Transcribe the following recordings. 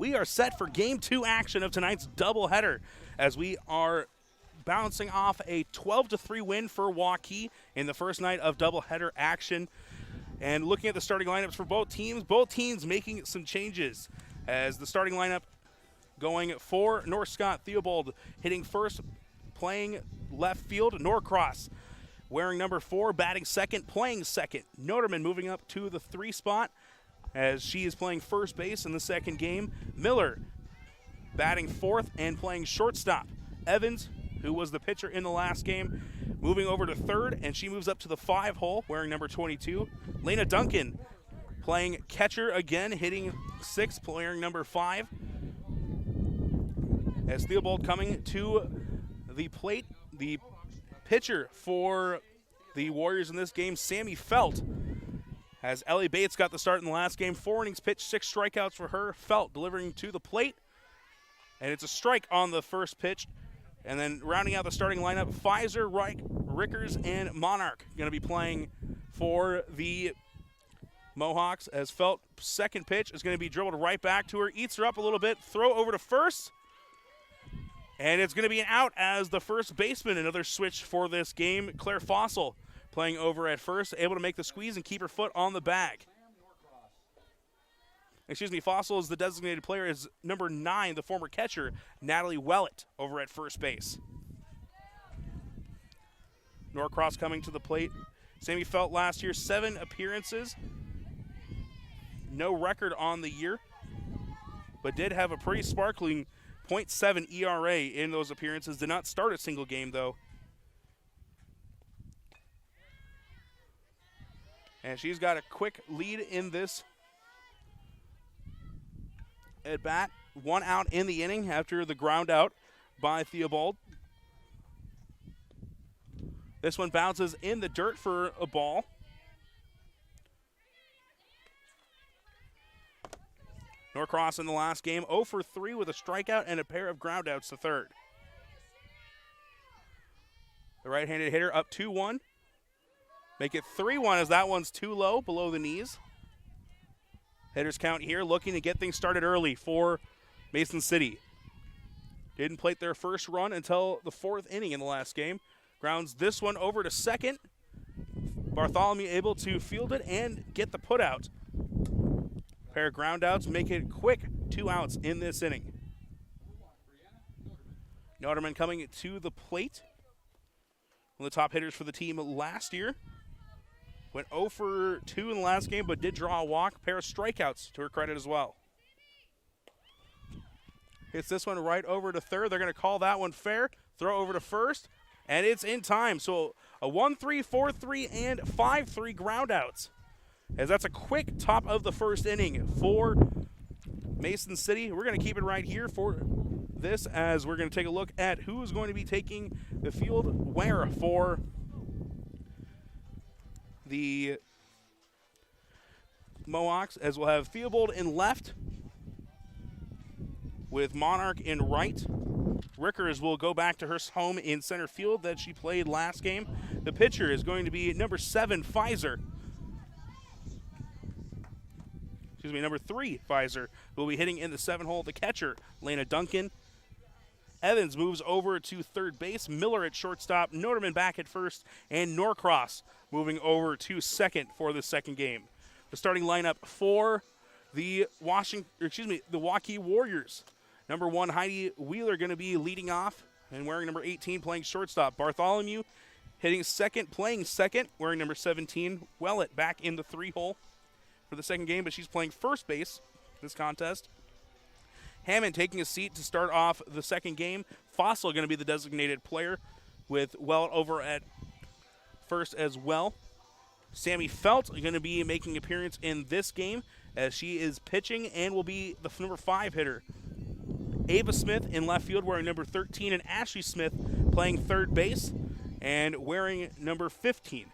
we are set for Game 2 action of tonight's doubleheader as we are bouncing off a 12-3 win for Waukee in the first night of doubleheader action. And looking at the starting lineups for both teams making some changes as the starting lineup going for North Scott. Theobald hitting first, playing left field. Norcross wearing number 4, batting second, playing second. Noterman moving up to the 3 spot as she is playing first base in the second game. Miller batting fourth and playing shortstop. Evans, who was the pitcher in the last game, moving over to third, and she moves up to the 5 hole, wearing number 22. Lena Duncan playing catcher again, hitting 6th, wearing number 5. As Theobald coming to the plate, the pitcher for the Warriors in this game, Sammy Felt, as Ellie Bates got the start in the last game. 4 innings pitched, 6 strikeouts for her. Felt delivering to the plate, and it's a strike on the first pitch. And then rounding out the starting lineup, Pfizer, Reich, Rickers, and Monarch going to be playing for the Mohawks as Felt second pitch is going to be dribbled right back to her, eats her up a little bit, throw over to first, and it's going to be an out as the first baseman. Another switch for this game. Claire Fossil playing over at first, able to make the squeeze and keep her foot on the bag. Fossil is the designated player is number 9, the former catcher, Natalie Wellett, over at first base. Norcross coming to the plate. Sammy Felt last year, 7 appearances. No record on the year, but did have a pretty sparkling .7 ERA in those appearances. Did not start a single game, though. And she's got a quick lead in this at bat. 1 out in the inning after the ground out by Theobald. This one bounces in the dirt for a ball. Norcross in the last game 0 for 3 with a strikeout and a pair of ground outs to third. The right-handed hitter up 2-1. Make it 3-1 as that one's too low, below the knees. Hitters count here, looking to get things started early for Mason City. Didn't plate their first run until the 4th inning in the last game. Grounds this one over to second. Bartholomew able to field it and get the putout. Pair of ground outs make it quick 2 outs in this inning. Noterman coming to the plate. One of the top hitters for the team last year. Went 0 for 2 in the last game, but did draw a walk. Pair of strikeouts to her credit as well. Hits this one right over to third. They're going to call that one fair. Throw over to first, and it's in time. So a 1-3, 4-3, and 5-3 ground outs. As that's a quick top of the first inning for Mason City. We're going to keep it right here for this as we're going to take a look at who's going to be taking the field where for the Mohawks, as we'll have Theobald in left with Monarch in right. Rickers will go back to her home in center field that she played last game. The pitcher is going to be number 7, Pfizer. Number 3, Pfizer, will be hitting in the 7 hole. The catcher, Lena Duncan. Evans moves over to third base. Miller at shortstop. Noterman back at first. And Norcross moving over to second for the second game. The starting lineup for the Waukee Warriors. Number 1, Heidi Wheeler going to be leading off and wearing number 18, playing shortstop. Bartholomew hitting second, playing second, wearing number 17. Wellett back in the 3 hole for the second game, but she's playing first base this contest. Hammond taking a seat to start off the second game. Fossil going to be the designated player with Wellett over at first as well. Sammy Felt going to be making an appearance in this game as she is pitching and will be the number 5 hitter. Ava Smith in left field wearing number 13, and Ashley Smith playing third base and wearing number 15.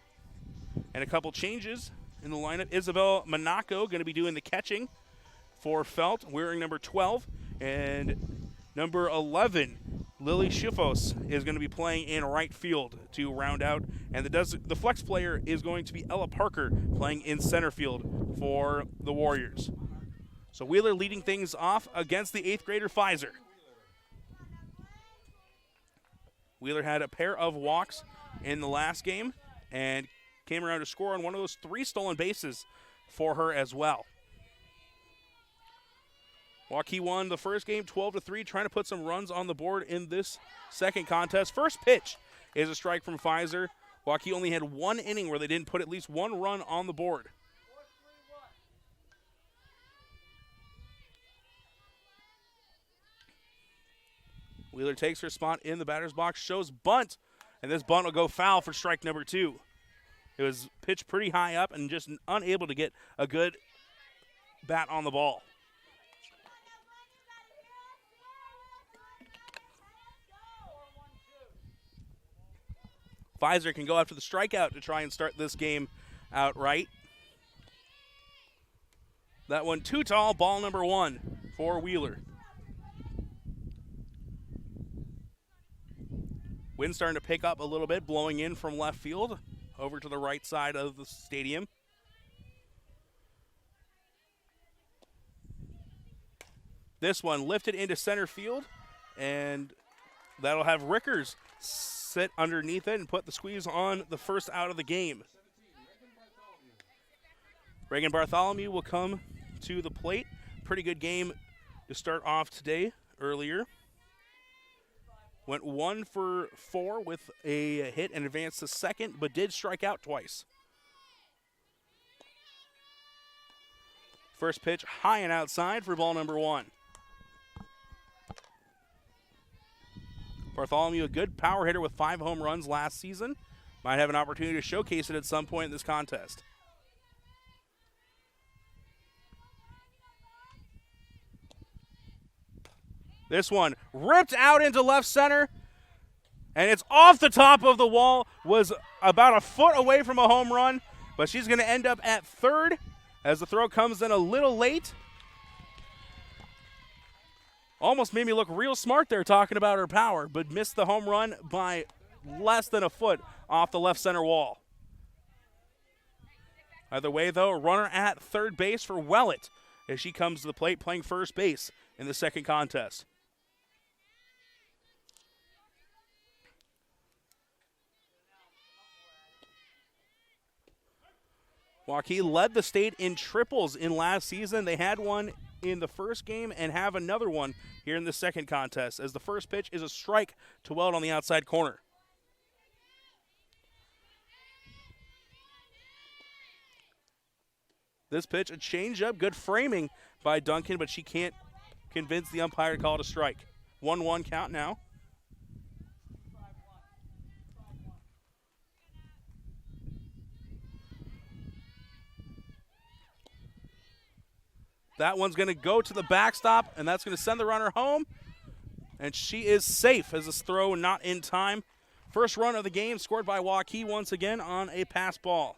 And a couple changes in the lineup. Isabel Monaco going to be doing the catching for Felt, wearing number 12. And number 11, Lily Schiffos, is going to be playing in right field to round out. And the flex player is going to be Ella Parker, playing in center field for the Warriors. So Wheeler leading things off against the 8th grader Pfizer. Wheeler had a pair of walks in the last game and came around to score on one of those 3 stolen bases for her as well. Waukee won the first game 12-3, trying to put some runs on the board in this second contest. First pitch is a strike from Pfizer. Waukee only had 1 inning where they didn't put at least 1 run on the board. Wheeler takes her spot in the batter's box, shows bunt, and this bunt will go foul for strike number 2. It was pitched pretty high up and just unable to get a good bat on the ball. Pfizer can go after the strikeout to try and start this game out right. That one too tall, ball number 1 for Wheeler. Wind starting to pick up a little bit, blowing in from left field over to the right side of the stadium. This one lifted into center field, and that'll have Rickers sit underneath it and put the squeeze on the first out of the game. Reagan Bartholomew will come to the plate. Pretty good game to start off today earlier. Went 1 for 4 with a hit and advanced to second, but did strike out twice. First pitch high and outside for ball number 1. Bartholomew, a good power hitter with 5 home runs last season. Might have an opportunity to showcase it at some point in this contest. This one ripped out into left center, and it's off the top of the wall. Was about a foot away from a home run, but she's going to end up at third as the throw comes in a little late. Almost made me look real smart there talking about her power, but missed the home run by less than a foot off the left center wall. Either way, though, a runner at third base for Wellett as she comes to the plate playing first base in the second contest. Waukee led the state in triples in last season. They had one in the first game and have another one here in the second contest as the first pitch is a strike to Weld on the outside corner. This pitch, a changeup, good framing by Duncan, but she can't convince the umpire to call it a strike. 1-1 count now. That one's going to go to the backstop, and that's going to send the runner home. And she is safe as this throw not in time. First run of the game scored by Waukee once again on a pass ball.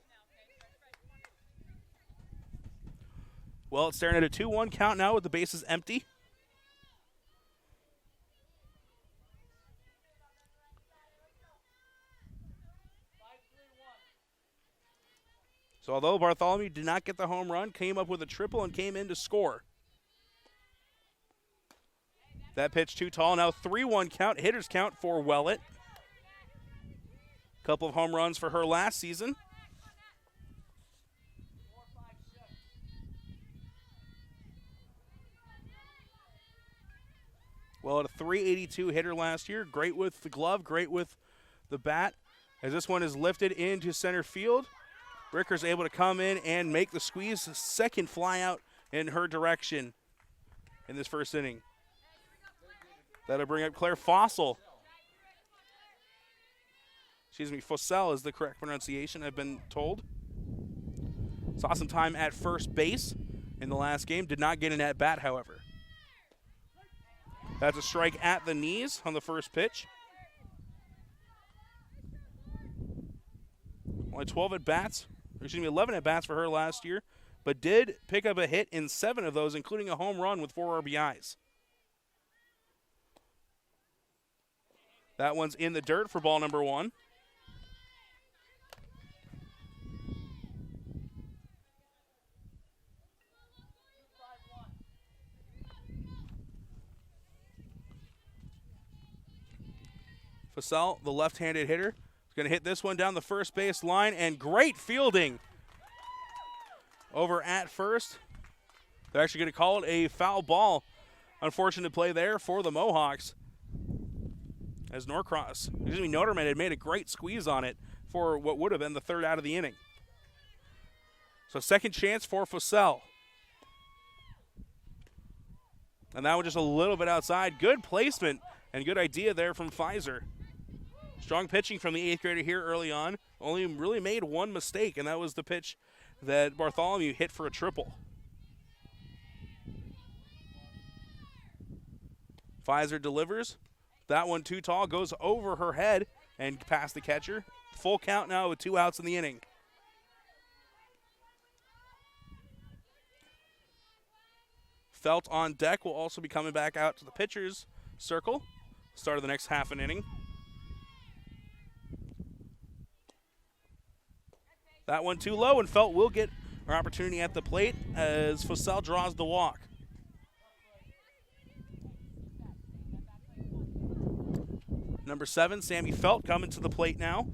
Well, it's staring at a 2-1 count now with the bases empty. So although Bartholomew did not get the home run, came up with a triple and came in to score. That pitch too tall. Now 3-1 count, hitters count for Wellett. Couple of home runs for her last season. Well, at a .382 hitter last year. Great with the glove, great with the bat. As this one is lifted into center field. Ricker's able to come in and make the squeeze. Second fly out in her direction in this first inning. That'll bring up Claire Fossel. Excuse me, Fossell is the correct pronunciation, I've been told. Saw some time at first base in the last game. Did not get an at-bat, however. That's a strike at the knees on the first pitch. Only 12 at-bats. 11 at-bats for her last year, but did pick up a hit in 7 of those, including a home run with 4 RBIs. That one's in the dirt for ball number 1. Fasel, the left-handed hitter, is going to hit this one down the first base line, and great fielding over at first. They're actually going to call it a foul ball. Unfortunate play there for the Mohawks, as Noterman had made a great squeeze on it for what would have been the third out of the inning. So second chance for Fasel. And that one just a little bit outside. Good placement and good idea there from Pfizer. Strong pitching from the 8th grader here early on. Only really made one mistake, and that was the pitch that Bartholomew hit for a triple. Pfizer delivers. That one too tall, goes over her head and past the catcher. Full count now with 2 outs in the inning. Felt on deck will also be coming back out to the pitcher's circle. Start of the next half an inning. That one too low, and Felt will get her opportunity at the plate as Fasel draws the walk. Number 7, Sammy Felt, coming to the plate now.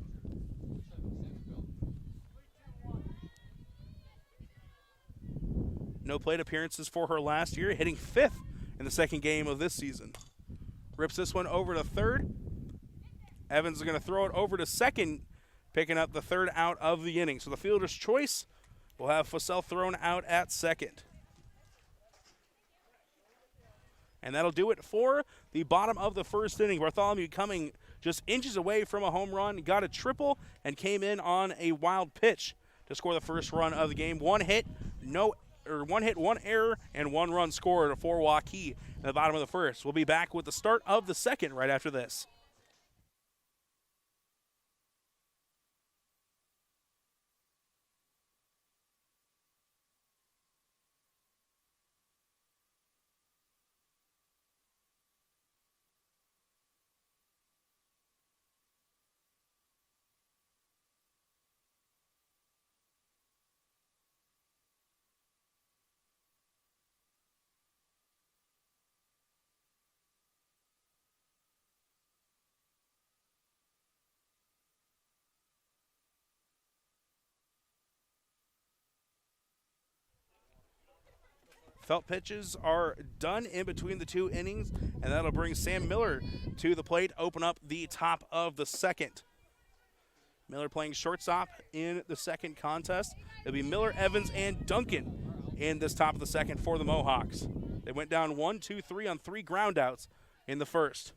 No plate appearances for her last year, hitting 5th in the second game of this season. Rips this one over to third. Evans is going to throw it over to second, picking up the third out of the inning. So the fielder's choice will have Fasel thrown out at second. And that'll do it for the bottom of the first inning. Bartholomew coming just inches away from a home run, got a triple, and came in on a wild pitch to score the first run of the game. One hit, one error, and 1 run scored for Waukee in the bottom of the first. We'll be back with the start of the second right after this. Felt pitches are done in between the 2 innings, and that'll bring Sam Miller to the plate, open up the top of the second. Miller playing shortstop in the second contest. It'll be Miller, Evans, and Duncan in this top of the second for the Mohawks. They went down 1, 2, 3 on 3 groundouts in the first.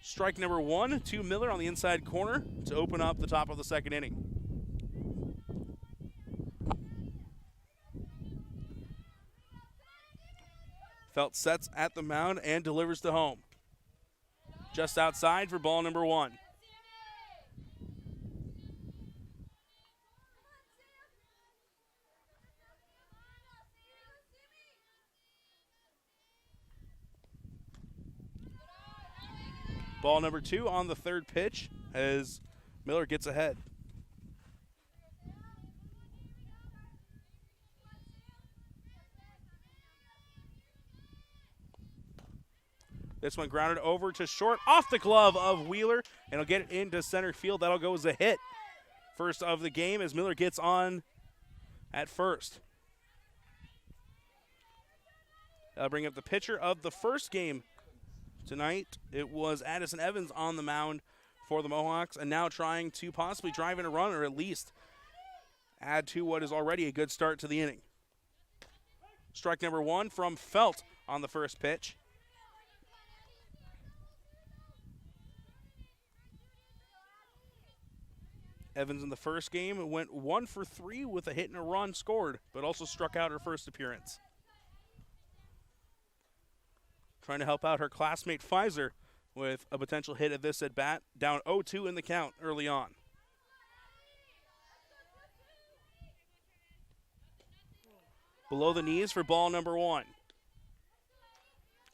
Strike number 1 to Miller on the inside corner to open up the top of the second inning. Felt sets at the mound and delivers to home. Just outside for ball number 1. Ball number 2 on the third pitch as Miller gets ahead. This one grounded over to short, off the glove of Wheeler, and he'll get it into center field. That'll go as a hit. First of the game as Miller gets on at first. That'll bring up the pitcher of the first game tonight. It was Addison Evans on the mound for the Mohawks, and now trying to possibly drive in a run or at least add to what is already a good start to the inning. Strike number 1 from Felt on the first pitch. Evans in the first game went 1 for 3 with a hit and a run scored, but also struck out her first appearance. Trying to help out her classmate Pfizer with a potential hit at this at bat, down 0-2 in the count early on. Below the knees for ball number 1.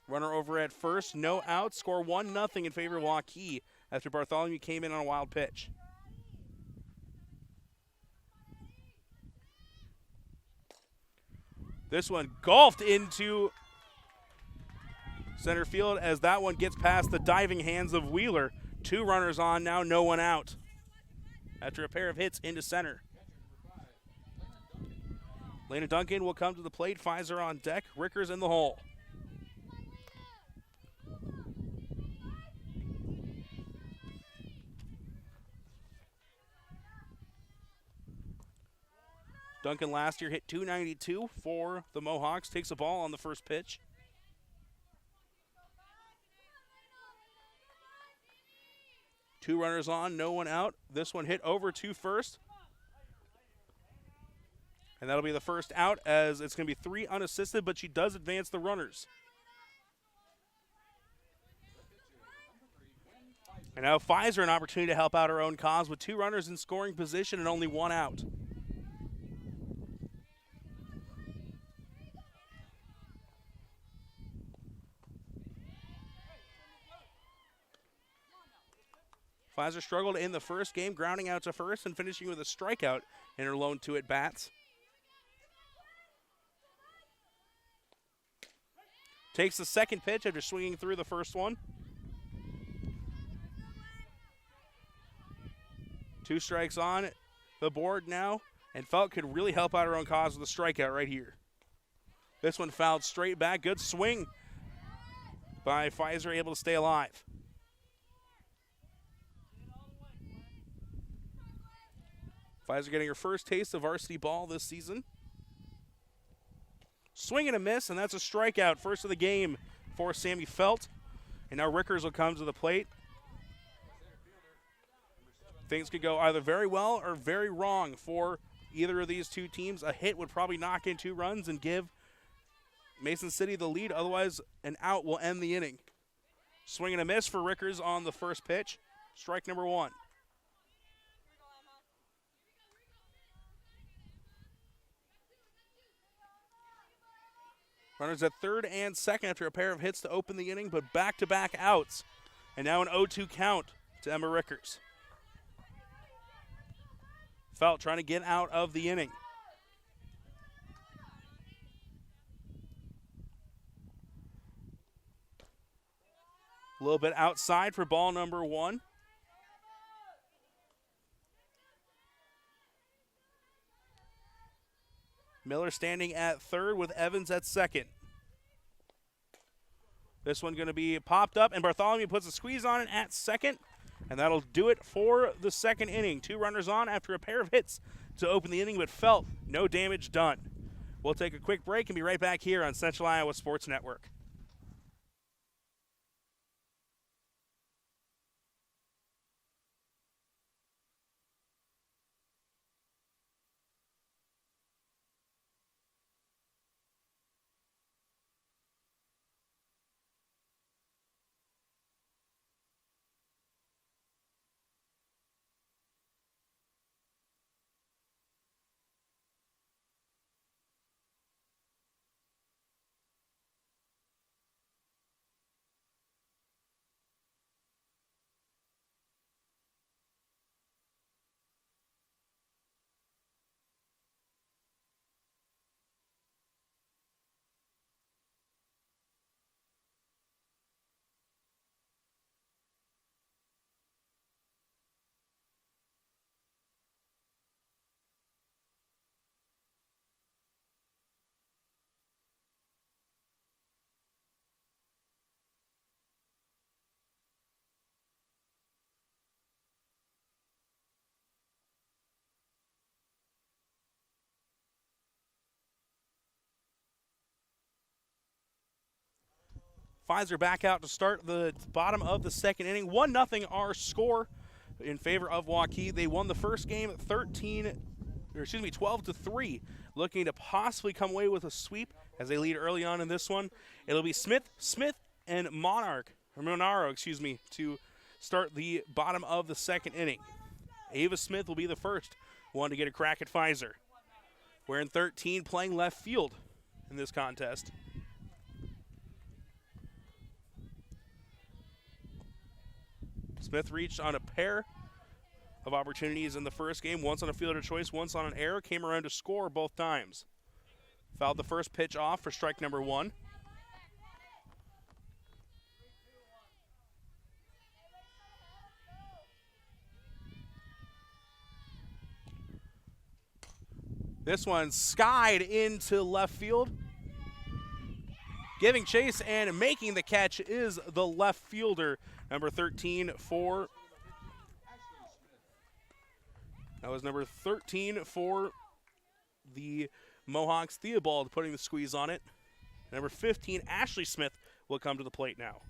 Runner over at first, no outs, score 1-0 in favor of Waukee after Bartholomew came in on a wild pitch. This one golfed into center field as that one gets past the diving hands of Wheeler. 2 runners on now, no one out. After a pair of hits into center. Lena Duncan will come to the plate. Pfizer on deck. Rickers in the hole. Duncan last year hit .292 for the Mohawks. Takes a ball on the first pitch. Two runners on, no one out. This one hit over to first. And that'll be the first out, as it's going to be 3 unassisted, but she does advance the runners. And now Pfizer an opportunity to help out her own cause with 2 runners in scoring position and only 1 out. Pfizer struggled in the first game, grounding out to first and finishing with a strikeout in her lone 2 at-bats. Takes the second pitch after swinging through the first one. 2 strikes on the board now, and Felt could really help out her own cause with a strikeout right here. This one fouled straight back. Good swing by Pfizer, able to stay alive. Pfizer getting her first taste of varsity ball this season. Swing and a miss, and that's a strikeout. First of the game for Sammy Felt. And now Rickers will come to the plate. Things could go either very well or very wrong for either of these 2 teams. A hit would probably knock in 2 runs and give Mason City the lead. Otherwise, an out will end the inning. Swing and a miss for Rickers on the first pitch. Strike number 1. Runners at third and second after a pair of hits to open the inning, but back-to-back outs. And now an 0-2 count to Emma Rickers. Felt trying to get out of the inning. A little bit outside for ball number 1. Miller standing at third with Evans at second. This one going to be popped up, and Bartholomew puts a squeeze on it at second, and that'll do it for the second inning. 2 runners on after a pair of hits to open the inning, but Felt no damage done. We'll take a quick break and be right back here on Central Iowa Sports Network. Pfizer back out to start the bottom of the second inning. 1-0 our score in favor of Waukee. They won the first game 12-3, looking to possibly come away with a sweep as they lead early on in this one. It'll be Smith, and Monaro, to start the bottom of the second inning. Ava Smith will be the first one to get a crack at Pfizer. Wearing 13, playing left field in this contest. Smith reached on a pair of opportunities in the first game, once on a fielder choice, once on an error, came around to score both times. Fouled the first pitch off for strike number 1. This one skied into left field. Giving chase and making the catch is the left fielder, number 13 for. That was number 13 for the Mohawks. Theobald putting the squeeze on it. Number 15, Ashley Smith, will come to the plate now.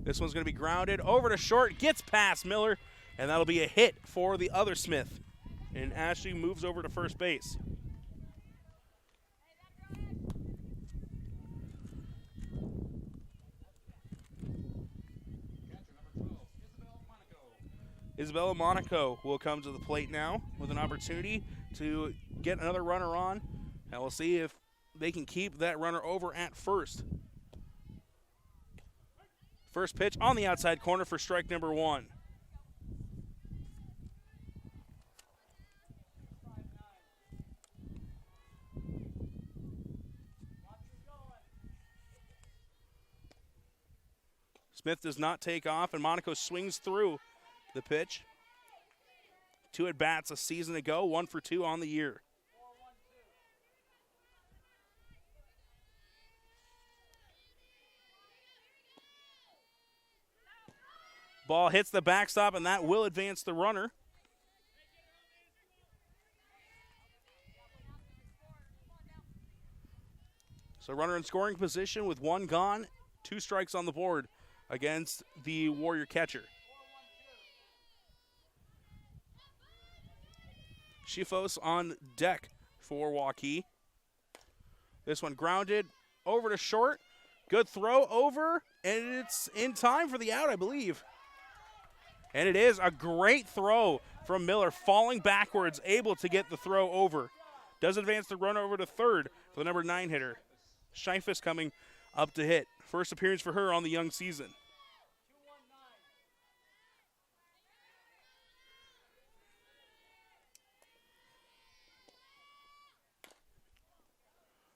This one's going to be grounded over to short, gets past Miller, and that'll be a hit for the other Smith. And Ashley moves over to first base. Isabella Monaco will come to the plate now with an opportunity to get another runner on. And we'll see if they can keep that runner over at first. First pitch on the outside corner for strike number 1. Smith does not take off, and Monaco swings through the pitch. 2 at-bats a season ago, 1 for 2 on the year. Ball hits the backstop, and that will advance the runner. So runner in scoring position with 1 gone, 2 strikes on the board against the Warrior catcher. Shifos on deck for Waukee. This one grounded over to short. Good throw over, and it's in time for the out, I believe. And it is a great throw from Miller, falling backwards, able to get the throw over. Does advance the run over to third for the number 9 hitter. Shifos coming up to hit. First appearance for her on the young season.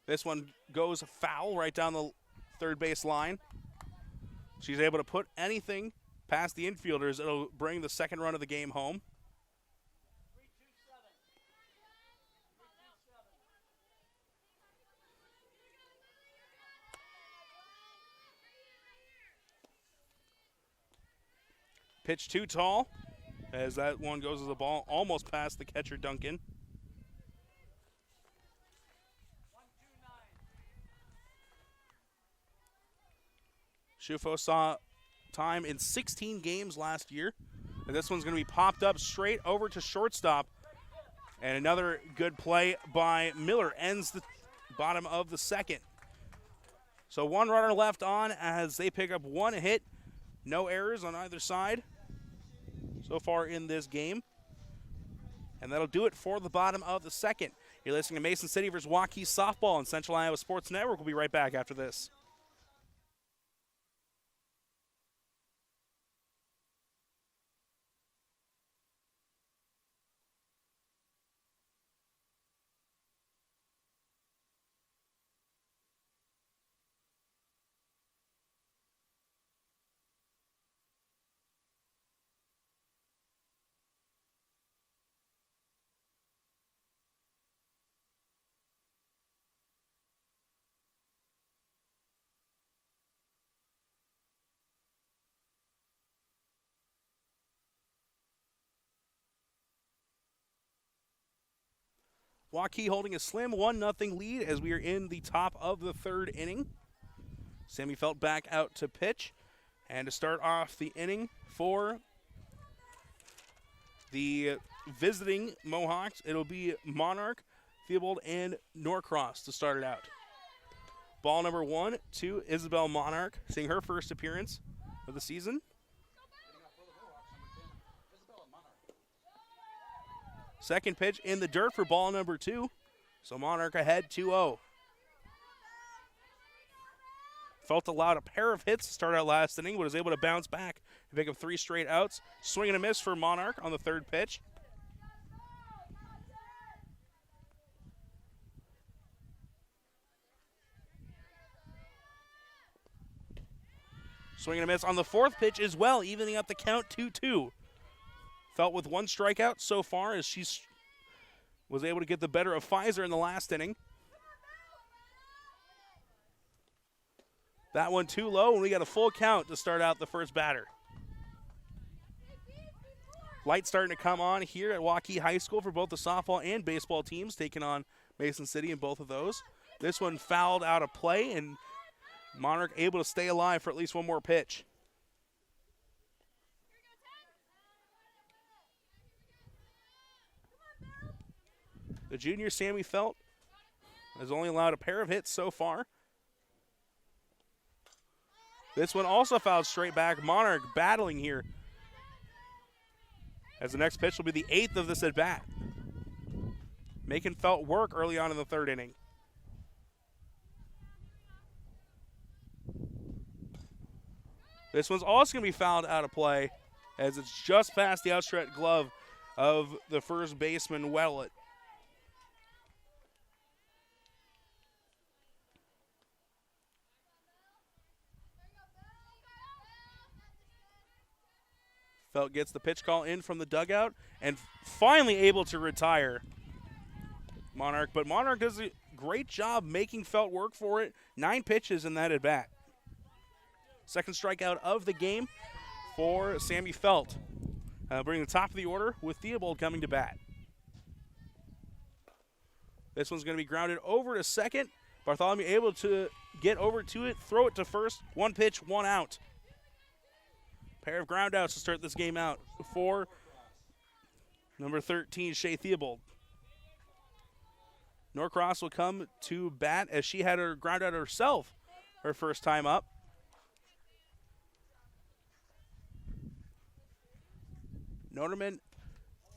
This one goes foul right down the third base line. She's able to put anything past the infielders. It'll bring the second run of the game home. Pitch too tall as that one goes as a ball almost past the catcher, Duncan. Shufo saw time in 16 games last year. And this one's going to be popped up straight over to shortstop. And another good play by Miller ends the bottom of the second. So 1 runner left on as they pick up 1 hit. No errors on either side so far in this game. And that'll do it for the bottom of the second. You're listening to Mason City versus Waukee Softball on Central Iowa Sports Network. We'll be right back after this. Waukee holding a slim 1-0 lead as we are in the top of the third inning. Sammy Felt back out to pitch. And to start off the inning for the visiting Mohawks, it'll be Monarch, Theobald, and Norcross to start it out. Ball number 1 to Isabel Monarch, seeing her first appearance of the season. Second pitch in the dirt for ball number 2. So Monarch ahead 2-0. Felt allowed a pair of hits to start out last inning, but was able to bounce back and pick up 3 straight outs. Swing and a miss for Monarch on the third pitch. Swing and a miss on the fourth pitch as well, evening up the count 2-2. Felt with 1 strikeout so far as she was able to get the better of Pfizer in the last inning. That one too low, and we got a full count to start out the first batter. Light starting to come on here at Waukee High School for both the softball and baseball teams, taking on Mason City in both of those. This one fouled out of play, and Monarch able to stay alive for at least one more pitch. The junior, Sammy Felt, has only allowed a pair of hits so far. This one also fouled straight back. Monarch battling here, as the next pitch will be the 8th of this at-bat. Making Felt work early on in the 3rd inning. This one's also going to be fouled out of play, as it's just past the outstretched glove of the first baseman, Wellett. Felt gets the pitch call in from the dugout and finally able to retire Monarch. But Monarch does a great job making Felt work for it. 9 pitches in that at-bat. Second strikeout of the game for Sammy Felt. Bringing the top of the order with Theobald coming to bat. This one's going to be grounded over to second. Bartholomew able to get over to it, throw it to first. 1 pitch, 1 out. Pair of ground outs to start this game out for number 13, Shea Theobald. Norcross will come to bat as she had her ground out herself her first time up. Noterman,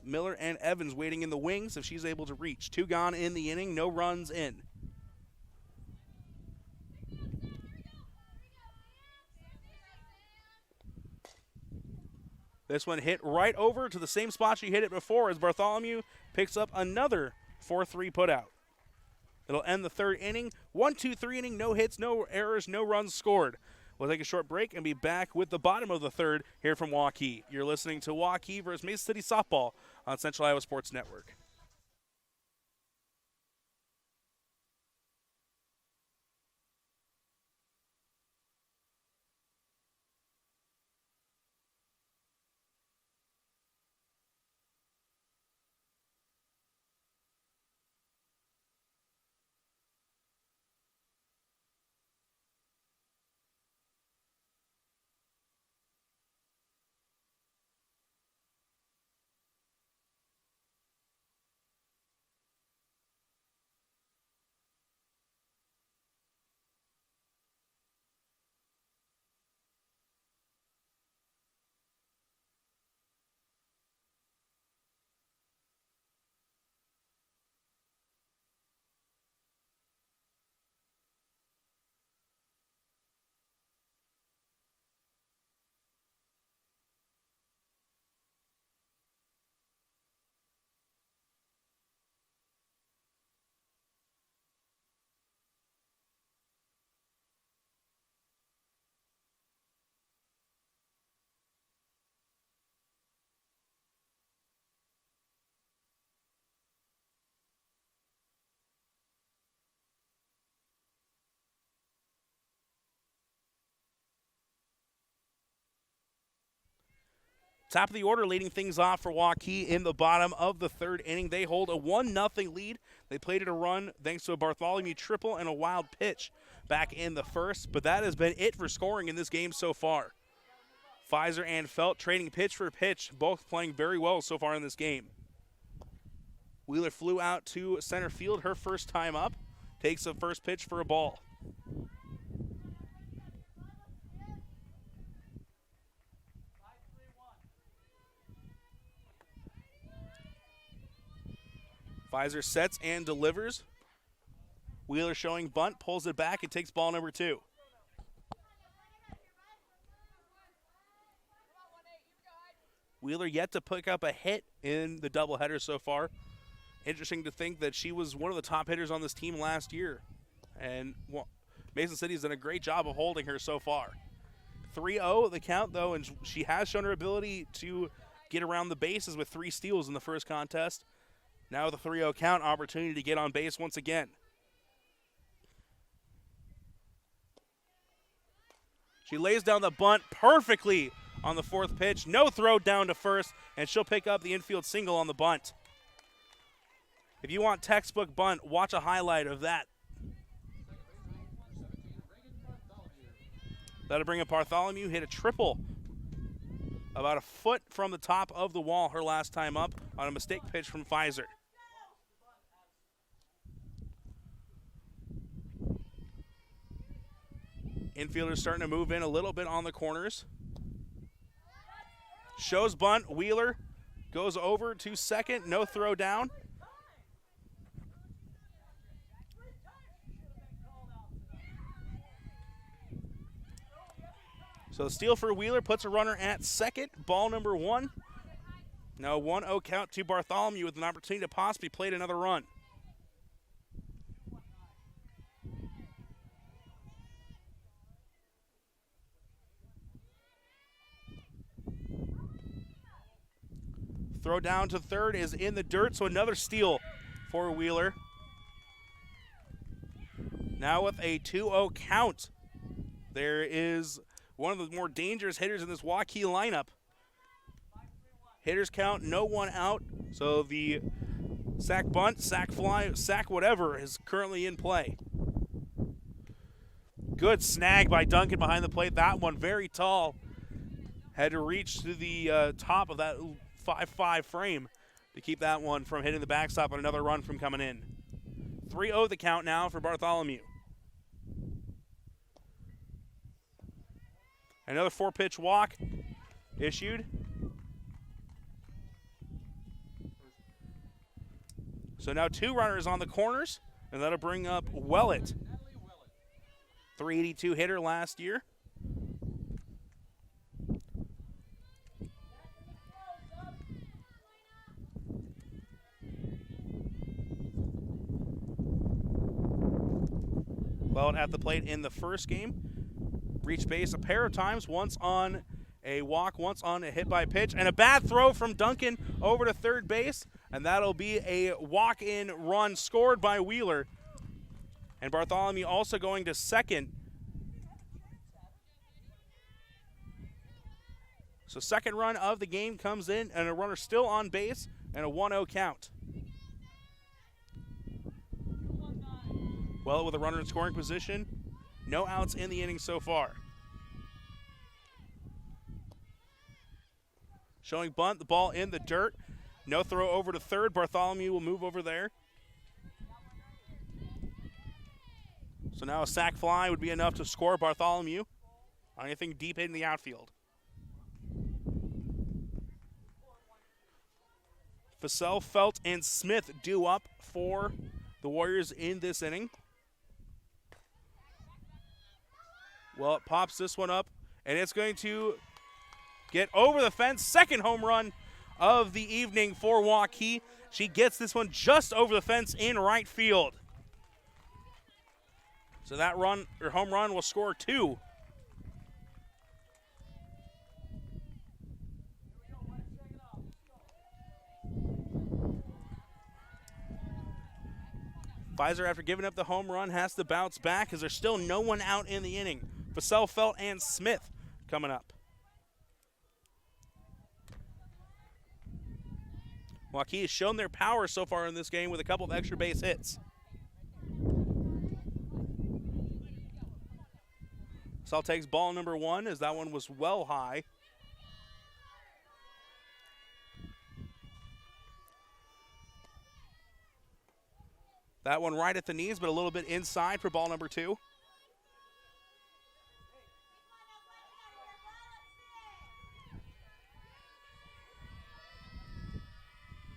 Miller, and Evans waiting in the wings if she's able to reach. 2 gone in the inning, no runs in. This one hit right over to the same spot she hit it before as Bartholomew picks up another 4-3 putout. It'll end the 3rd inning. 1-2-3 inning, no hits, no errors, no runs scored. We'll take a short break and be back with the bottom of the 3rd here from Waukee. You're listening to Waukee versus Mason City Softball on Central Iowa Sports Network. Top of the order, leading things off for Waukee in the bottom of the 3rd inning. They hold a 1-0 lead. They played it a run thanks to a Bartholomew triple and a wild pitch back in the 1st, but that has been it for scoring in this game so far. Pfizer and Felt trading pitch for pitch, both playing very well so far in this game. Wheeler flew out to center field her first time up, takes the first pitch for a ball. Pfizer sets and delivers. Wheeler showing bunt, pulls it back, and takes ball number 2. Wheeler yet to pick up a hit in the doubleheader so far. Interesting to think that she was one of the top hitters on this team last year. And Mason City has done a great job of holding her so far. 3-0 the count, though, and she has shown her ability to get around the bases with 3 steals in the first contest. Now with a 3-0 count, opportunity to get on base once again. She lays down the bunt perfectly on the 4th pitch. No throw down to first, and she'll pick up the infield single on the bunt. If you want textbook bunt, watch a highlight of that. That'll bring up Bartholomew, hit a triple about a foot from the top of the wall her last time up on a mistake pitch from Pfizer. Infielders starting to move in a little bit on the corners. Shows bunt, Wheeler goes over to second, no throw down. So the steal for Wheeler puts a runner at second, ball number 1. Now 1-0 count to Bartholomew with an opportunity to possibly plate another run. Throw down to third is in the dirt, so another steal for Wheeler. Now with a 2-0 count, there is one of the more dangerous hitters in this Waukee lineup. Hitters count, no one out, so the sack bunt, sack fly, sack whatever is currently in play. Good snag by Duncan behind the plate. That one very tall. Had to reach to the top of that 5-5 frame to keep that one from hitting the backstop and another run from coming in. 3-0 the count now for Bartholomew. Another 4-pitch walk issued. So now 2 runners on the corners, and that'll bring up Wellett. 382 hitter last year. Wellett at the plate in the first game. Reached base a pair of times, once on a walk, once on a hit by pitch, and a bad throw from Duncan over to third base, and that'll be a walk-in run scored by Wheeler. And Bartholomew also going to second. So second run of the game comes in, and a runner still on base, and a 1-0 count. Well, with a runner in scoring position, no outs in the inning so far. Showing bunt, the ball in the dirt. No throw over to third. Bartholomew will move over there. So now a sac fly would be enough to score Bartholomew on anything deep in the outfield. Fussell, Felt, and Smith due up for the Warriors in this inning. Well, it pops this one up, and it's going to get over the fence. Second home run of the evening for Waukee. She gets this one just over the fence in right field. So that run, or home run, will score 2. Pfizer, after giving up the home run, has to bounce back as there's still no one out in the inning. Fussell, Felt, and Smith coming up. Waukee has shown their power so far in this game with a couple of extra base hits. Fussell takes ball number 1 as that one was well high. That one right at the knees, but a little bit inside for ball number 2.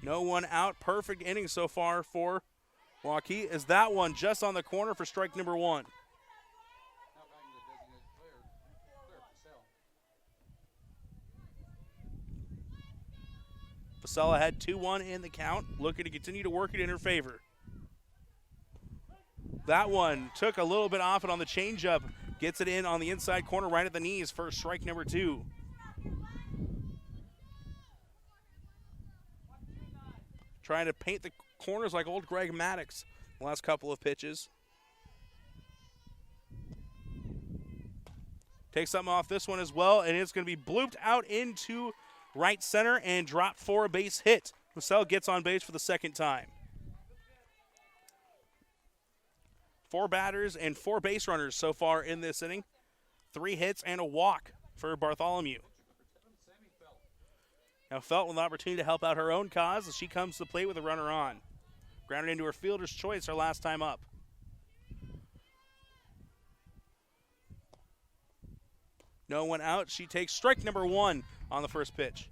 No one out. Perfect inning so far for Waukee. Is that one just on the corner for strike number 1? Fussell had 2-1 in the count, looking to continue to work it in her favor. That one took a little bit off it on the changeup. Gets it in on the inside corner right at the knees for strike number 2. trying to paint the corners like old Greg Maddox the last couple of pitches. Takes something off this one as well, and it's going to be blooped out into right center and dropped for a base hit. Marcel gets on base for the second time. 4 batters and 4 base runners so far in this inning. 3 hits and a walk for Bartholomew. Now Felt with an opportunity to help out her own cause as she comes to the plate with a runner on. Grounded into her fielder's choice her last time up. No one out. She takes strike number 1 on the first pitch.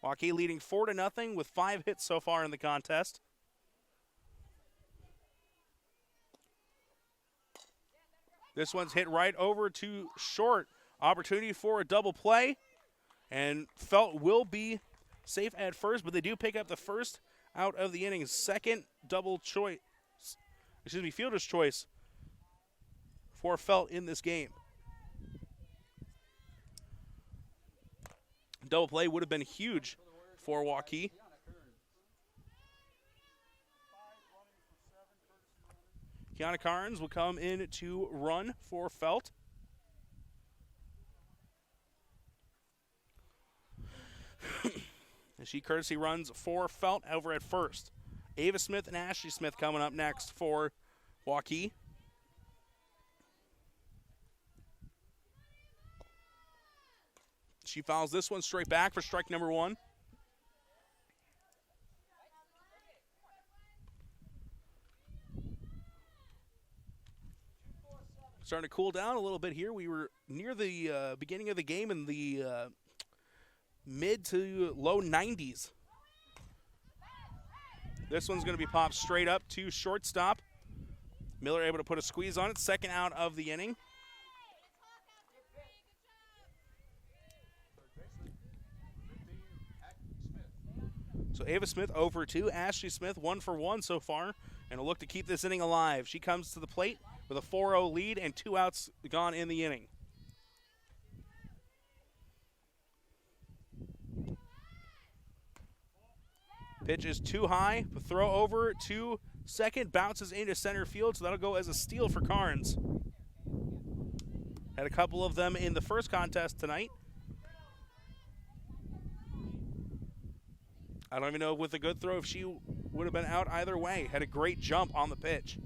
Waukee leading 4-0 with 5 hits so far in the contest. This one's hit right over to short. Opportunity for a double play. And Felt will be safe at first, but they do pick up the first out of the inning. Second fielder's choice for Felt in this game. Double play would have been huge for Waukee. Kiana Carnes will come in to run for Felt. And she courtesy runs for Felt over at first. Ava Smith and Ashley Smith coming up next for Waukee. She fouls this one straight back for strike number 1. Starting to cool down a little bit here. We were near the beginning of the game in the mid to low 90s. This one's going to be popped straight up to shortstop. Miller able to put a squeeze on it. Second out of the inning. So Ava Smith 0 for 2. Ashley Smith 1 for 1 so far. And will look to keep this inning alive. She comes to the plate with a 4-0 lead and 2 outs gone in the inning. Pitch is too high. The throw over to second. Bounces into center field, so that'll go as a steal for Carnes. Had a couple of them in the first contest tonight. I don't even know with a good throw if she would have been out either way. Had a great jump on the pitch.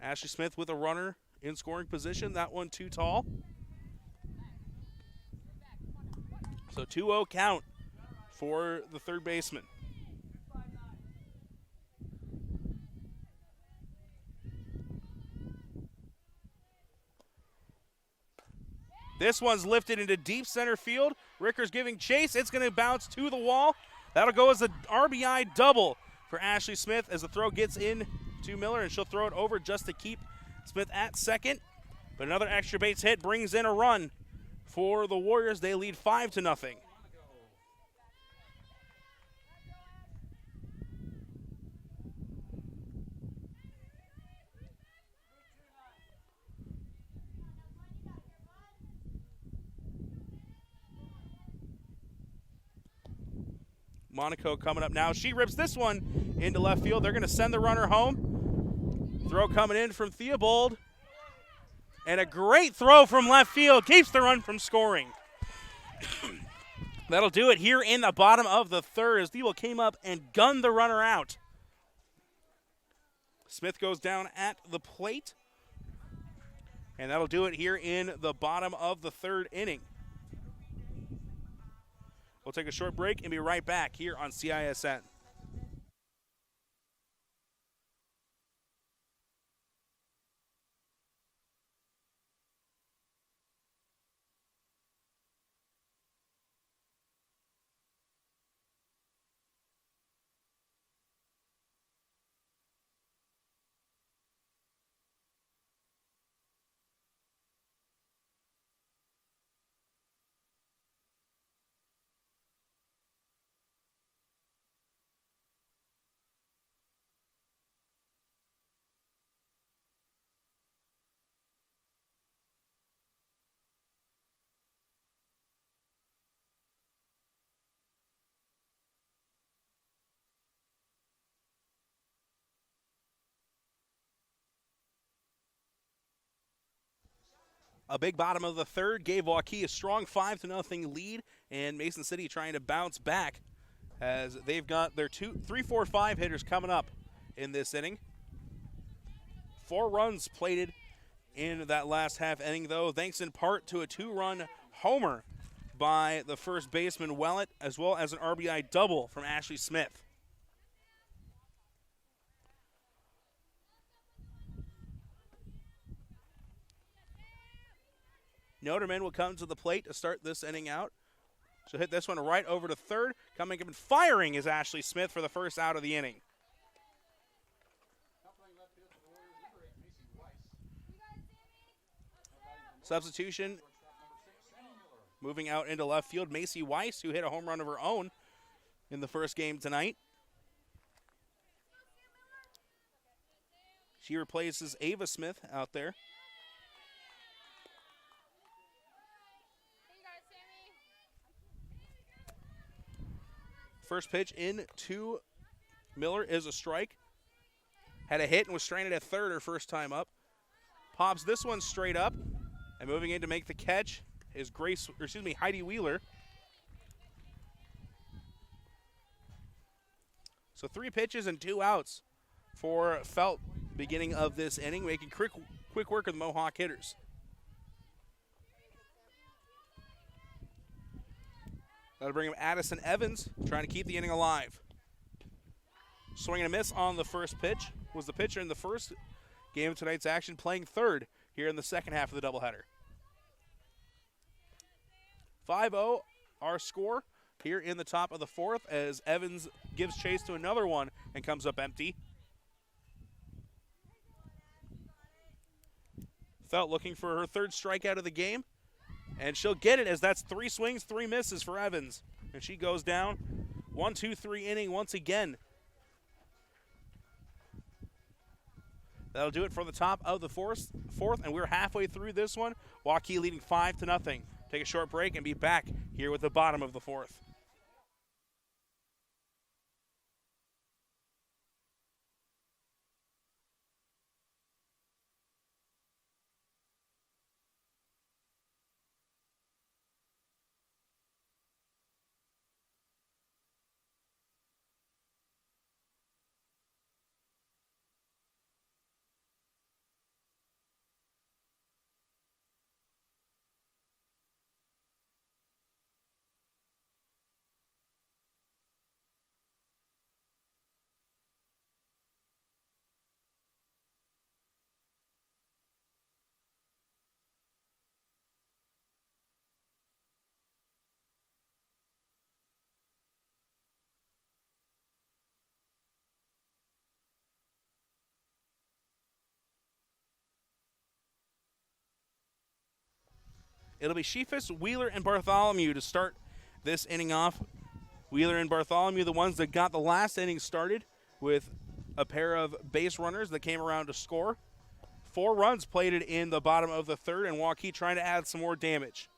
Ashley Smith with a runner in scoring position. That one too tall. So 2-0 count for the third baseman. This one's lifted into deep center field. Ricker's giving chase. It's going to bounce to the wall. That'll go as an RBI double for Ashley Smith as the throw gets in to Miller, and she'll throw it over just to keep Smith at second. But another extra base hit brings in a run for the Warriors. They lead 5-0. Monaco coming up now. She rips this one into left field. They're going to send the runner home. Throw coming in from Theobald. And a great throw from left field keeps the run from scoring. That'll do it here in the bottom of the third as Theobald came up and gunned the runner out. Smith goes down at the plate. And that'll do it here in the bottom of the third inning. We'll take a short break and be right back here on CISN. A big bottom of the third gave Waukee a strong 5-0 lead, and Mason City trying to bounce back as they've got their 3-4-5 hitters coming up in this inning. 4 runs plated in that last half inning, though, thanks in part to a 2-run homer by the first baseman Wellett, as well as an RBI double from Ashley Smith. Noterman will come to the plate to start this inning out. She'll hit this one right over to third. Coming up and firing is Ashley Smith for the first out of the inning. Substitution moving out into left field, Macy Weiss, who hit a home run of her own in the first game tonight. She replaces Ava Smith out there. First pitch in to Miller is a strike. Had a hit and was stranded at third her first time up. Pops this one straight up. And moving in to make the catch is Heidi Wheeler. So 3 pitches and 2 outs for Felt beginning of this inning, making quick work of the Mohawk hitters. That'll bring him Addison Evans, trying to keep the inning alive. Swing and a miss on the first pitch. Was the pitcher in the first game of tonight's action, playing third here in the second half of the doubleheader. 5-0 our score here in the top of the fourth as Evans gives chase to another one and comes up empty. Felt looking for her third strikeout of the game. And she'll get it as that's 3 swings, 3 misses for Evans. And she goes down 1-2-3 inning once again. That'll do it for the top of the fourth, and we're halfway through this one. Waukee leading 5-0. Take a short break and be back here with the bottom of the fourth. It'll be Sheafus, Wheeler, and Bartholomew to start this inning off. Wheeler and Bartholomew, the ones that got the last inning started with a pair of base runners that came around to score. 4 runs plated in the bottom of the third, and Waukee trying to add some more damage.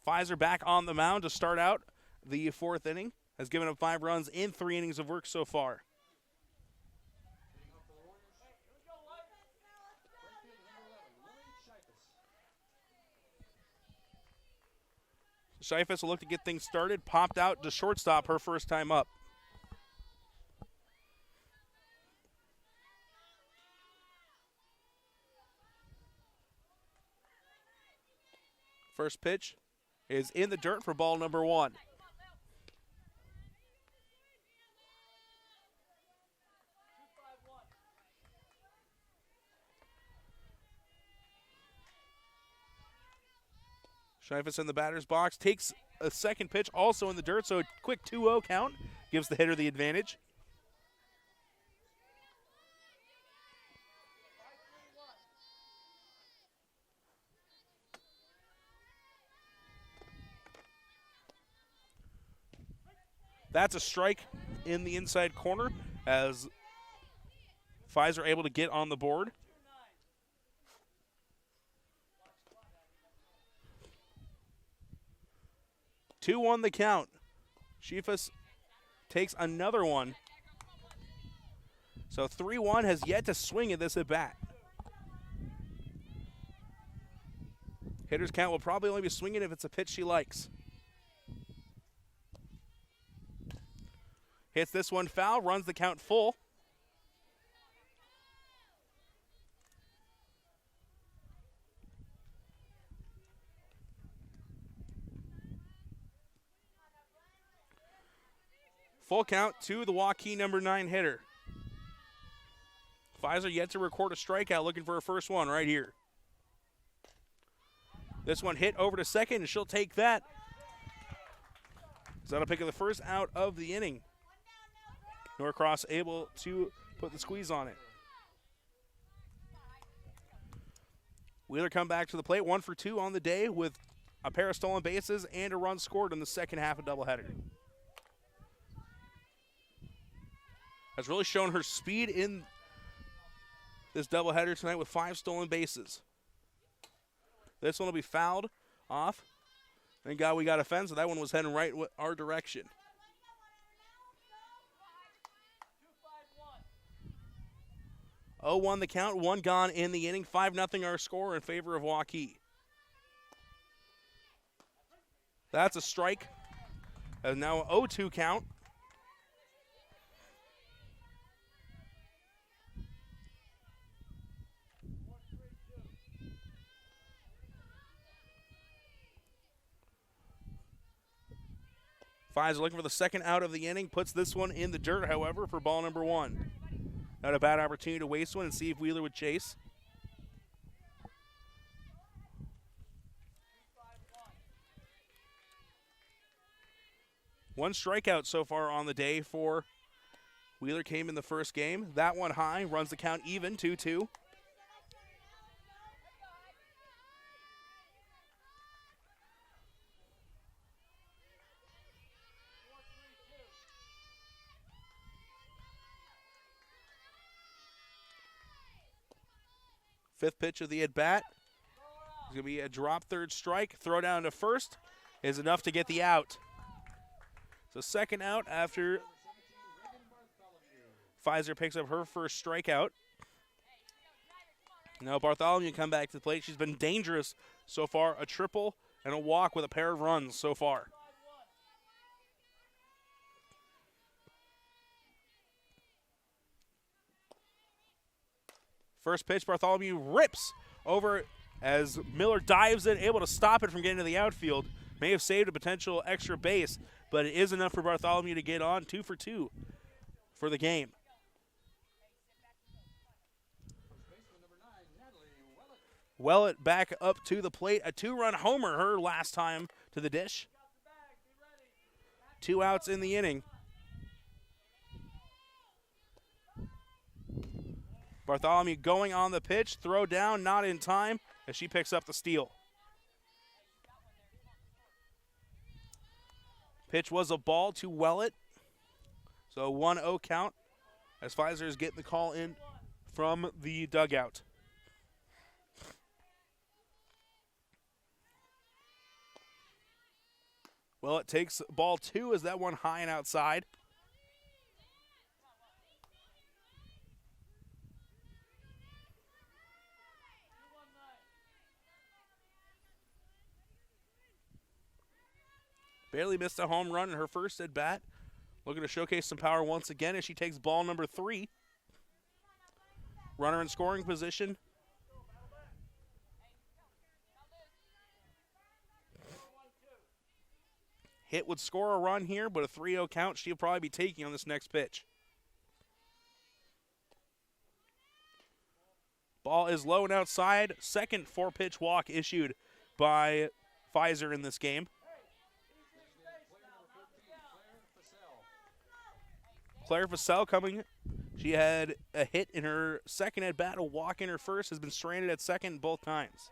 Pfizer back on the mound to start out the fourth inning. Has given up 5 runs in 3 innings of work so far. Scheifetz will look to get things started. Popped out to shortstop her first time up. First pitch is in the dirt for ball number 1. Scheifetz in the batter's box, takes a second pitch also in the dirt, so a quick 2-0 count gives the hitter the advantage. That's a strike in the inside corner as Pfizer able to get on the board. 2-1 the count. Sheafus takes another one. So 3-1 has yet to swing at this at bat. Hitter's count will probably only be swinging if it's a pitch she likes. Hits this one foul, runs the count full. Full count to the Waukee number 9 hitter. Pfizer yet to record a strikeout, looking for her first one right here. This one hit over to second, and she'll take that. So that'll pick up the first out of the inning. Norcross able to put the squeeze on it. Wheeler come back to the plate, 1 for 2 on the day with a pair of stolen bases and a run scored in the second half of doubleheader. Has really shown her speed in this doubleheader tonight with 5 stolen bases. This one will be fouled off. Thank God we got a fence, so that one was heading right our direction. 0-1 the count, 1 gone in the inning. 5-0 our score in favor of Waukee. That's a strike. And now 0-2 count. Pfizer looking for the second out of the inning. Puts this one in the dirt, however, for ball number 1. Not a bad opportunity to waste one and see if Wheeler would chase. One strikeout so far on the day for Wheeler came in the first game. That one high, runs the count even, 2-2. Fifth pitch of the at-bat. It's going to be a drop third strike. Throw down to first is enough to get the out. So second out after Pfizer picks up her first strikeout. Now Bartholomew come back to the plate. She's been dangerous so far. A triple and a walk with a pair of runs so far. First pitch, Bartholomew rips over as Miller dives in, able to stop it from getting to the outfield. May have saved a potential extra base, but it is enough for Bartholomew to get on. 2 for 2 for the game. Wellett back up to the plate. A 2-run homer, her last time to the dish. 2 outs in the inning. Bartholomew going on the pitch, throw down, not in time, as she picks up the steal. Pitch was a ball to Wellett. So 1-0 count as Pfizer is getting the call in from the dugout. Wellett takes ball 2 as that one high and outside. Barely missed a home run in her first at bat. Looking to showcase some power once again as she takes ball number 3. Runner in scoring position. Hit would score a run here, but a 3-0 count she'll probably be taking on this next pitch. Ball is low and outside. Second 4-pitch walk issued by Pfizer in this game. Claire Fassell coming. She had a hit in her second at bat, a walk in her first, has been stranded at second both times.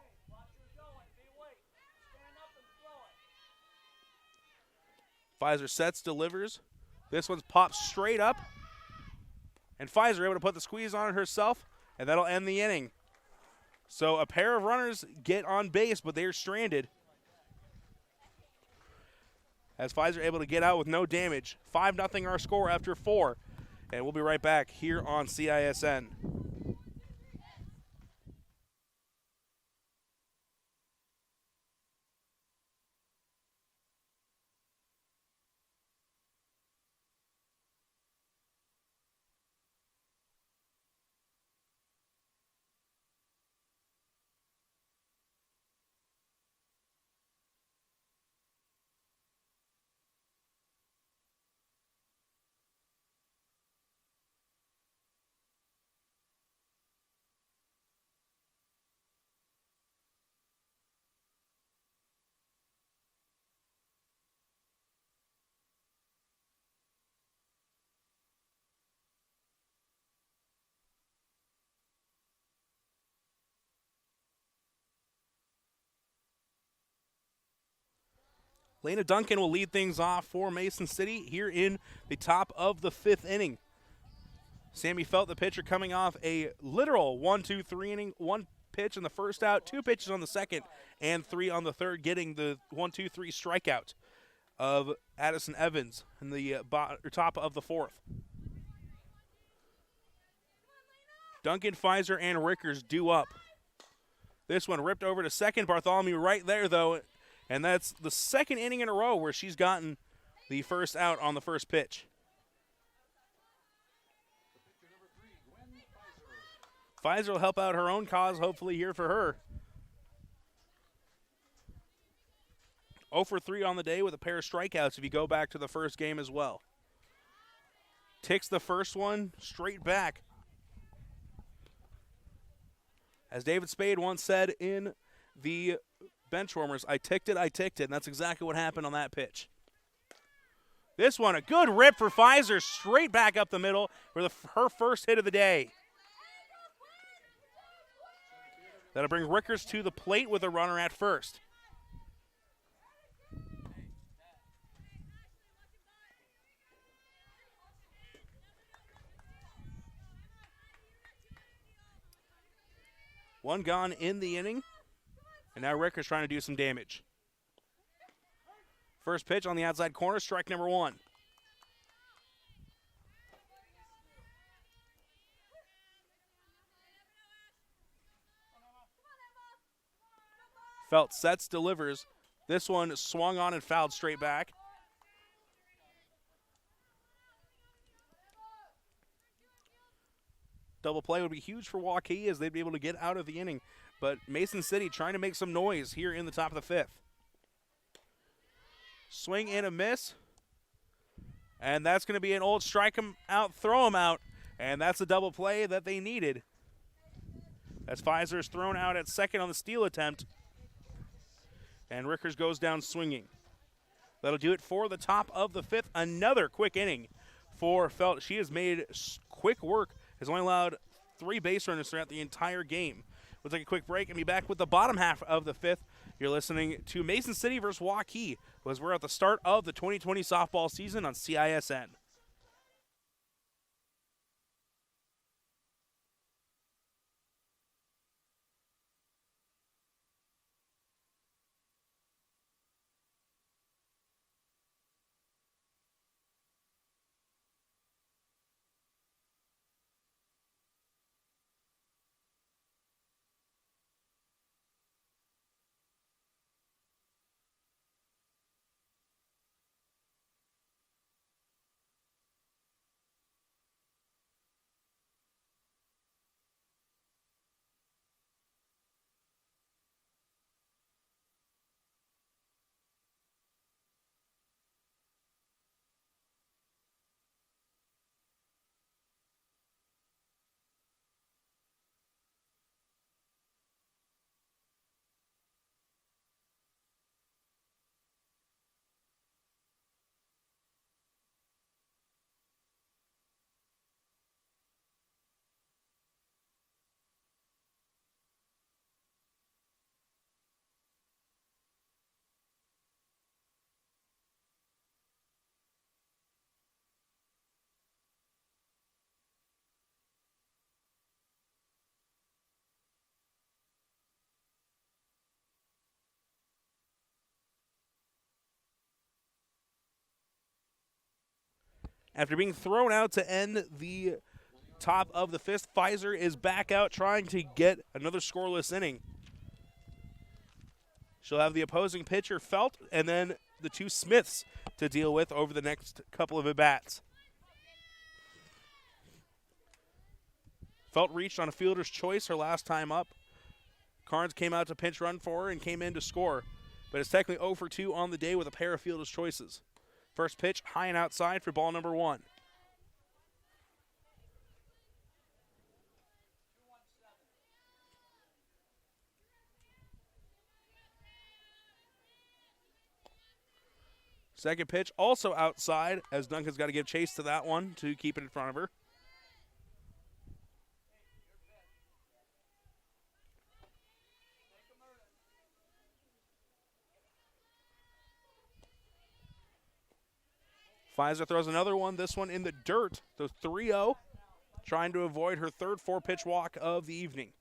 Pfizer sets, delivers. This one's popped straight up. And Pfizer able to put the squeeze on it herself, and that'll end the inning. So a pair of runners get on base, but they're stranded. As Pfizer able to get out with no damage. 5-0 our score after 4. And we'll be right back here on CISN. Lena Duncan will lead things off for Mason City here in the top of the 5th inning. Sammy Felt, the pitcher, coming off a literal 1-2-3 inning, 1 pitch in the first out, 2 pitches on the second, and 3 on the third, getting the 1-2-3 strikeout of Addison Evans in the top of the 4th. Duncan, Pfizer, and Rickers due up. This one ripped over to second. Bartholomew right there, though, and that's the 2nd inning in a row where she's gotten the first out on the first pitch. Pfizer will help out her own cause, hopefully, here for her. 0 for 3 on the day with a pair of strikeouts if you go back to the first game as well. Ticks the first one straight back. As David Spade once said in the Benchwarmers, I ticked it, and that's exactly what happened on that pitch. This one, a good rip for Pfizer, straight back up the middle for her first hit of the day. That'll bring Rickers to the plate with a runner at first. One gone in the inning, and now Rickers trying to do some damage. First pitch on the outside corner, strike number 1. Felt sets, delivers. This one swung on and fouled straight back. Double play would be huge for Waukee as they'd be able to get out of the inning. But Mason City trying to make some noise here in the top of the 5th. Swing and a miss. And that's going to be an old strike him out, throw him out. And that's a double play that they needed. As Pfizer's thrown out at second on the steal attempt. And Rickers goes down swinging. That'll do it for the top of the 5th. Another quick inning for Felt. She has made quick work. Has only allowed 3 base runners throughout the entire game. We'll take a quick break and be back with the bottom half of the 5th. You're listening to Mason City versus Waukee as we're at the start of the 2020 softball season on CISN. After being thrown out to end the top of the 5th, Pfizer is back out trying to get another scoreless inning. She'll have the opposing pitcher, Felt, and then the 2 Smiths to deal with over the next couple of at-bats. Felt reached on a fielder's choice her last time up. Carnes came out to pinch run for her and came in to score, but it's technically 0 for 2 on the day with a pair of fielder's choices. First pitch, high and outside for ball number 1. Second pitch, also outside, as Duncan's got to give chase to that one to keep it in front of her. Pfizer throws another one, this one in the dirt. The 3-0, trying to avoid her third 4-pitch walk of the evening.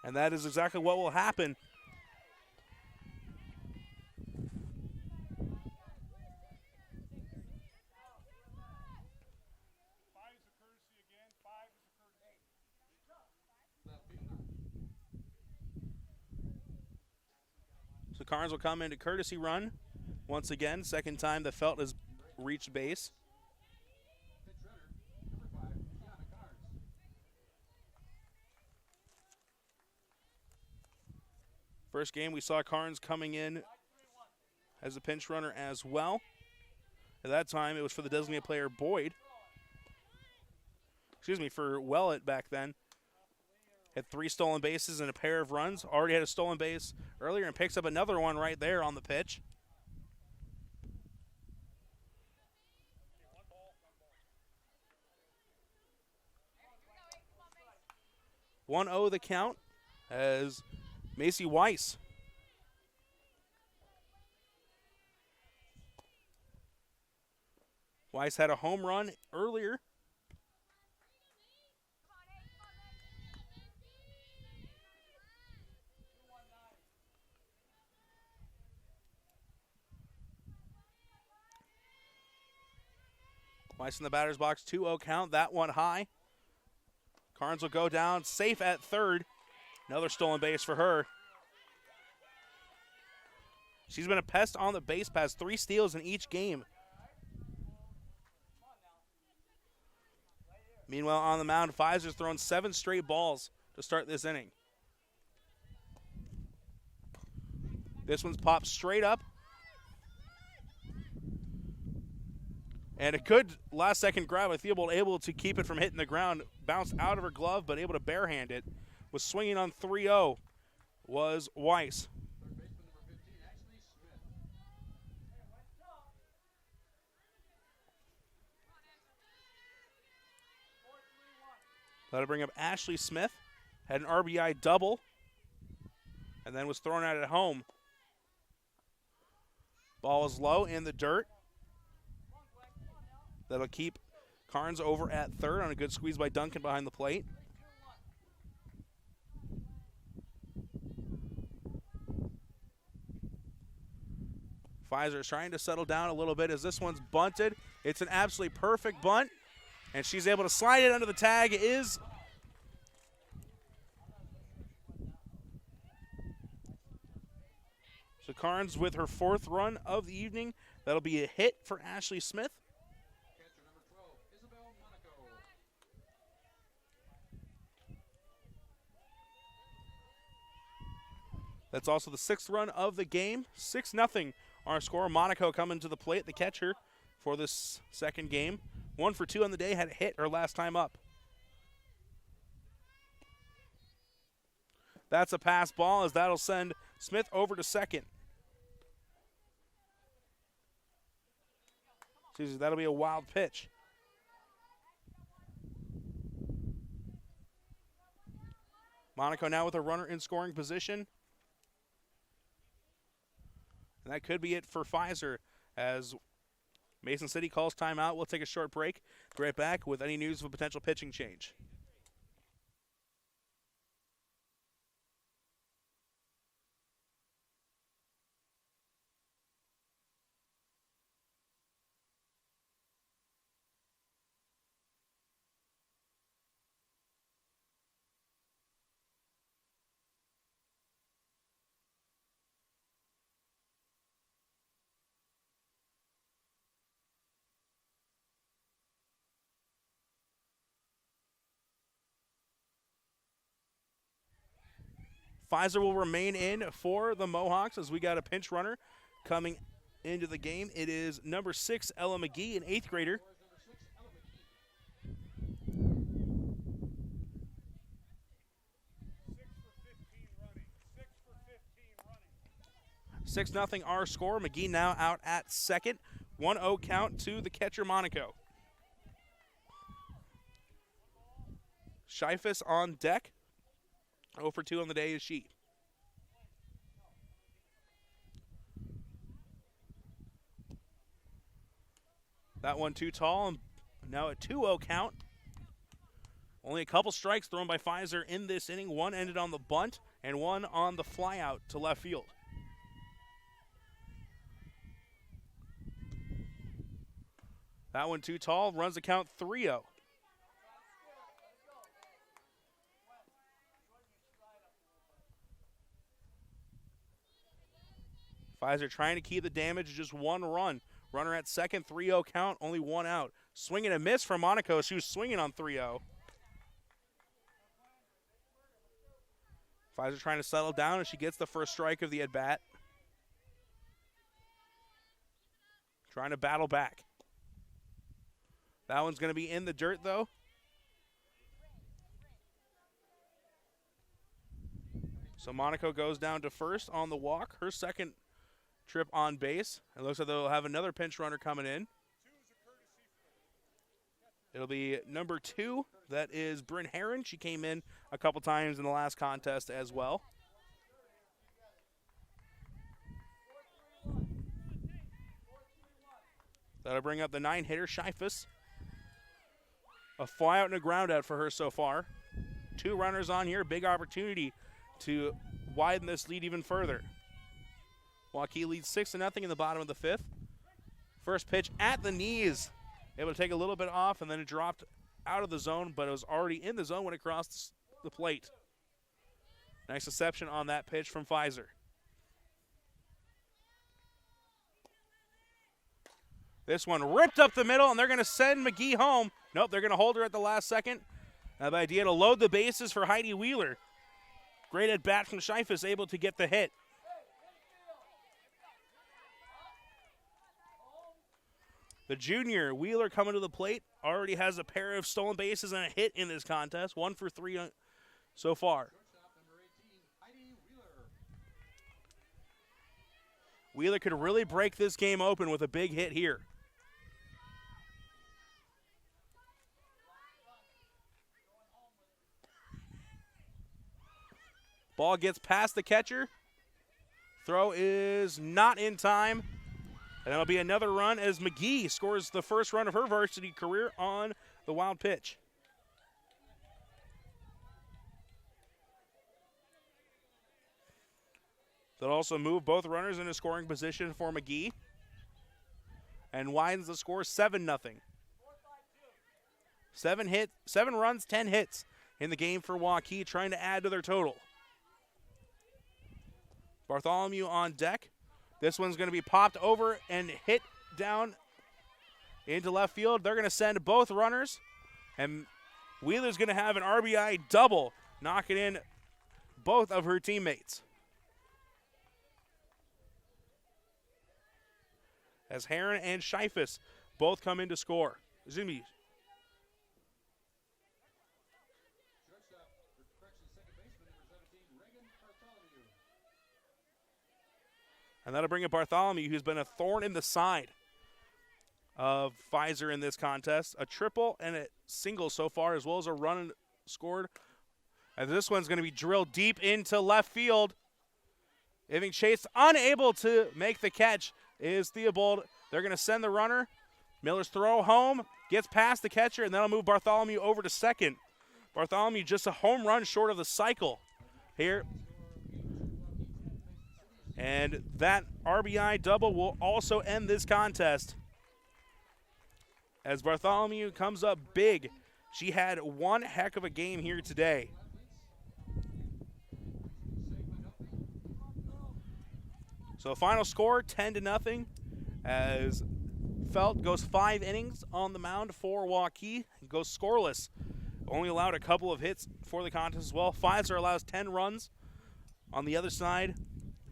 And that is exactly what will happen. So Carnes will come into courtesy run once again. Second time the Felt has reached base. First game we saw Carnes coming in as a pinch runner as well. At that time it was for the designated player Boyd. Excuse me, for Wellett back then. Had 3 stolen bases and a pair of runs. Already had a stolen base earlier and picks up another one right there on the pitch. 1-0 the count as Macy Weiss had a home run earlier. Weiss in the batter's box, 2-0 count, that one high. Carnes will go down, safe at third. Another stolen base for her. She's been a pest on the base pass, 3 steals in each game. Meanwhile, on the mound, Pfizer's thrown 7 straight balls to start this inning. This one's popped straight up. And a good last-second grab by Theobald, able to keep it from hitting the ground. Bounced out of her glove, but able to barehand it. Was swinging on 3-0 was Weiss. That'll bring up Ashley Smith. Had an RBI double. And then was thrown out at home. Ball is low in the dirt. That'll keep Carnes over at third on a good squeeze by Duncan behind the plate. Pfizer is trying to settle down a little bit as this one's bunted. It's an absolutely perfect bunt, and she's able to slide it under the tag. So Carnes with her 4th run of the evening. That'll be a hit for Ashley Smith. That's also the 6th run of the game. 6-0 our score. Monaco coming to the plate, the catcher for this second game. 1 for 2 on the day, had a hit her last time up. That's a pass ball as that'll send Smith over to second. Excuse me, that'll be a wild pitch. Monaco now with a runner in scoring position. And that could be it for Pfizer as Mason City calls timeout. We'll take a short break. Be right back with any news of a potential pitching change. Pfizer will remain in for the Mohawks as we got a pinch runner coming into the game. It is number 6, Ella McGee, an 8th grader. Six 0 our score. McGee now out at second. 1-0 count to the catcher Monaco. Scheifus on deck. 0 for 2 on the day is she. That one too tall, and now a 2-0 count. Only a couple strikes thrown by Pfizer in this inning. One ended on the bunt and one on the flyout to left field. That one too tall, runs the count 3-0. Pfizer trying to keep the damage to just one run. Runner at second, 3-0 count, only one out. Swing and a miss from Monaco. She was swinging on 3-0. Pfizer trying to settle down as she gets the first strike of the at-bat. Trying to battle back. That one's going to be in the dirt, though. So Monaco goes down to first on the walk. Her second trip on base. It looks like they'll have another pinch runner coming in. It'll be number 2. That is Bryn Herron. She came in a couple times in the last contest as well. That'll bring up the 9-hitter, Scheifus. A flyout and a ground out for her so far. 2 runners on here. Big opportunity to widen this lead even further. Waukee leads 6-0 in the bottom of the 5th. First pitch at the knees. Able to take a little bit off, and then it dropped out of the zone, but it was already in the zone when it crossed the plate. Nice deception on that pitch from Pfizer. This one ripped up the middle, and they're going to send McGee home. Nope, they're going to hold her at the last second. The idea to load the bases for Heidi Wheeler. Great at bat from Scheifus, able to get the hit. The junior, Wheeler, coming to the plate, already has a pair of stolen bases and a hit in this contest. 1 for 3 so far. Wheeler could really break this game open with a big hit here. Ball gets past the catcher. Throw is not in time. And that'll be another run as McGee scores the first run of her varsity career on the wild pitch. They'll also move both runners into scoring position for McGee and widens the score 7-0. 7 runs, 10 hits in the game for Waukee, trying to add to their total. Bartholomew on deck. This one's going to be popped over and hit down into left field. They're going to send both runners, and Wheeler's going to have an RBI double, knocking in both of her teammates. As Herron and Scheifus both come in to score. Zumi. And that'll bring up Bartholomew, who's been a thorn in the side of Pfizer in this contest. A triple and a single so far, as well as a run scored. And this one's going to be drilled deep into left field. Iving Chase unable to make the catch is Theobald. They're going to send the runner. Miller's throw home, gets past the catcher, and that'll move Bartholomew over to second. Bartholomew just a home run short of the cycle here. And that RBI double will also end this contest as Bartholomew comes up big. She had one heck of a game here today. So final score 10-0 as Felt goes 5 innings on the mound for Waukee. Goes scoreless. Only allowed a couple of hits for the contest as well. Pfizer allows 10 runs. On the other side,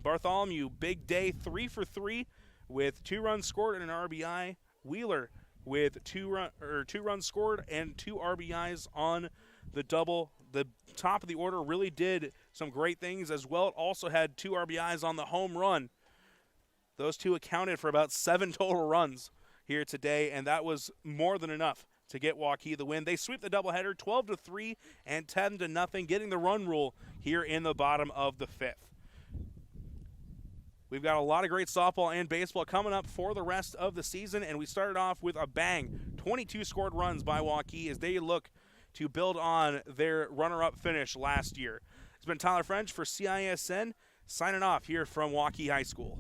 Bartholomew, big day, 3 for 3 with 2 runs scored and an RBI. Wheeler with 2 runs scored and 2 RBIs on the double. The top of the order really did some great things as well. It also had 2 RBIs on the home run. Those 2 accounted for about 7 total runs here today, and that was more than enough to get Waukee the win. They sweep the doubleheader 12-3 and 10-0, getting the run rule here in the bottom of the 5th. We've got a lot of great softball and baseball coming up for the rest of the season, and we started off with a bang. 22 scored runs by Waukee as they look to build on their runner-up finish last year. It's been Tyler French for CISN, signing off here from Waukee High School.